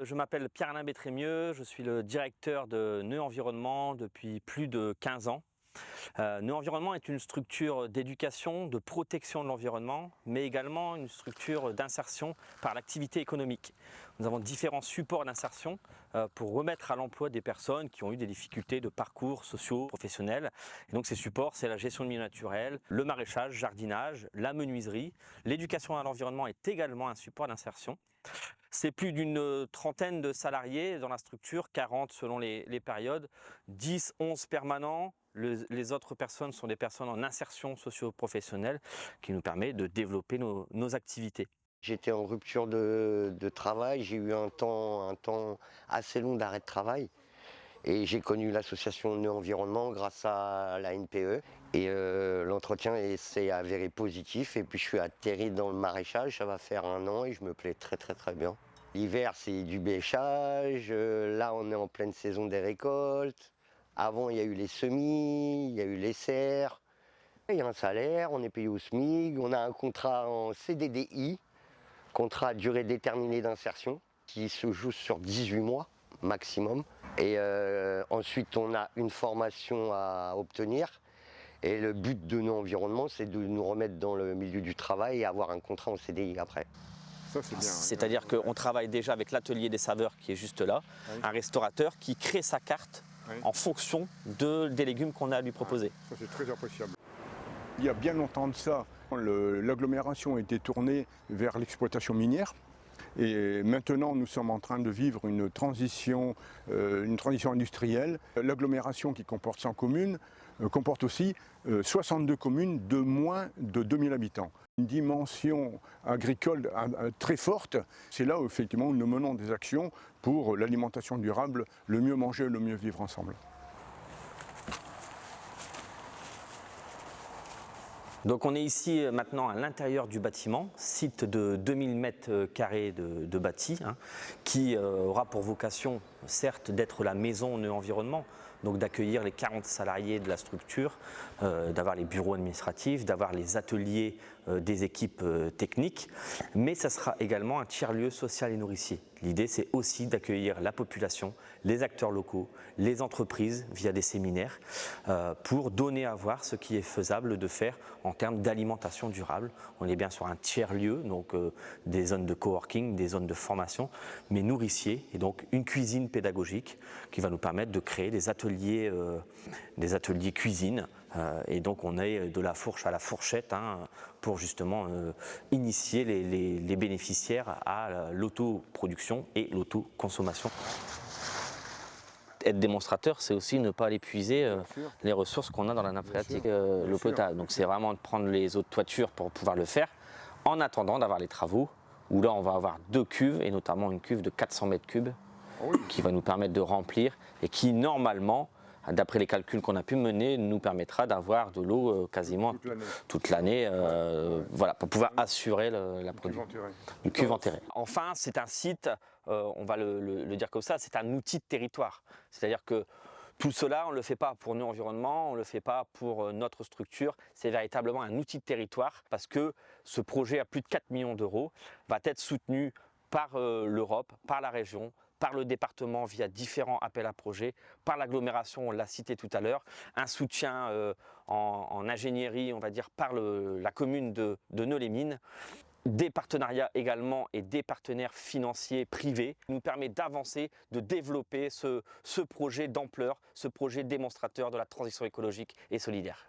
Je m'appelle Pierre-Alain Bétrémieux, je suis le directeur de Nœud Environnement depuis plus de 15 ans. Nœud Environnement est une structure d'éducation, de protection de l'environnement, mais également une structure d'insertion par l'activité économique. Nous avons différents supports d'insertion pour remettre à l'emploi des personnes qui ont eu des difficultés de parcours sociaux, professionnels. Et donc ces supports, c'est la gestion de milieux naturels, le maraîchage, jardinage, la menuiserie. L'éducation à l'environnement est également un support d'insertion. C'est plus d'une trentaine de salariés dans la structure, 40 selon les périodes, 10, 11 permanents. Les autres personnes sont des personnes en insertion socio-professionnelle qui nous permet de développer nos activités. J'étais en rupture de travail, j'ai eu un temps assez long d'arrêt de travail et j'ai connu l'association Nœud Environnement grâce à la NPE et l'entretien s'est avéré positif et puis je suis atterri dans le maraîchage, ça va faire 1 an et je me plais très bien. L'hiver c'est du bêchage, là on est en pleine saison des récoltes, avant il y a eu les semis, il y a eu les serres, il y a un salaire, on est payé au SMIC, on a un contrat en CDDI. Contrat à durée déterminée d'insertion qui se joue sur 18 mois maximum. Et ensuite, on a une formation à obtenir. Et le but de nos environnements, c'est de nous remettre dans le milieu du travail et avoir un contrat en CDI après. Ça, c'est bien. C'est-à-dire qu'on travaille déjà avec l'atelier des saveurs qui est juste là, Oui. un restaurateur qui crée sa carte Oui. en fonction des légumes qu'on a à lui proposer. Ça, c'est très appréciable. Il y a bien longtemps de ça, l'agglomération était tournée vers l'exploitation minière. Et maintenant, nous sommes en train de vivre une transition industrielle. L'agglomération qui comporte 100 communes comporte aussi 62 communes de moins de 2000 habitants. Une dimension agricole très forte. C'est là où effectivement nous menons des actions pour l'alimentation durable, le mieux manger, le mieux vivre ensemble. Donc on est ici maintenant à l'intérieur du bâtiment, site de 2000 m² de bâti, qui aura pour vocation certes d'être la maison Nœud Environnement, donc d'accueillir les 40 salariés de la structure, d'avoir les bureaux administratifs, d'avoir les ateliers des équipes techniques, mais ça sera également un tiers-lieu social et nourricier. L'idée c'est aussi d'accueillir la population, les acteurs locaux, les entreprises via des séminaires pour donner à voir ce qui est faisable de faire en termes d'alimentation durable. On est bien sur un tiers-lieu, donc des zones de coworking, des zones de formation, mais nourriciers, et donc une cuisine pédagogique qui va nous permettre de créer des ateliers cuisine. Et donc on est de la fourche à la fourchette pour justement initier les bénéficiaires à l'autoproduction et l'autoconsommation. Être démonstrateur, c'est aussi ne pas aller puiser les ressources qu'on a dans la nappe phréatique, l'eau potable. Donc c'est vraiment de prendre les eaux de toiture pour pouvoir le faire, en attendant d'avoir les travaux, où là on va avoir 2 cuves, et notamment une cuve de 400 m3, qui va nous permettre de remplir, et qui normalement, d'après les calculs qu'on a pu mener, nous permettra d'avoir de l'eau quasiment toute l'année, voilà, pour pouvoir assurer la production du cuve enterré. Enfin, c'est un site, on va le dire comme ça, c'est un outil de territoire. C'est-à-dire que tout cela, on ne le fait pas pour Nœud Environnement, on ne le fait pas pour notre structure, c'est véritablement un outil de territoire parce que ce projet à plus de 4 millions d'euros va être soutenu par l'Europe, par la région, par le département via différents appels à projets, par l'agglomération, on l'a cité tout à l'heure, un soutien en ingénierie, on va dire, par la commune de Nœud-les-Mines. Des partenariats également et des partenaires financiers privés nous permet d'avancer, de développer ce projet d'ampleur, ce projet démonstrateur de la transition écologique et solidaire.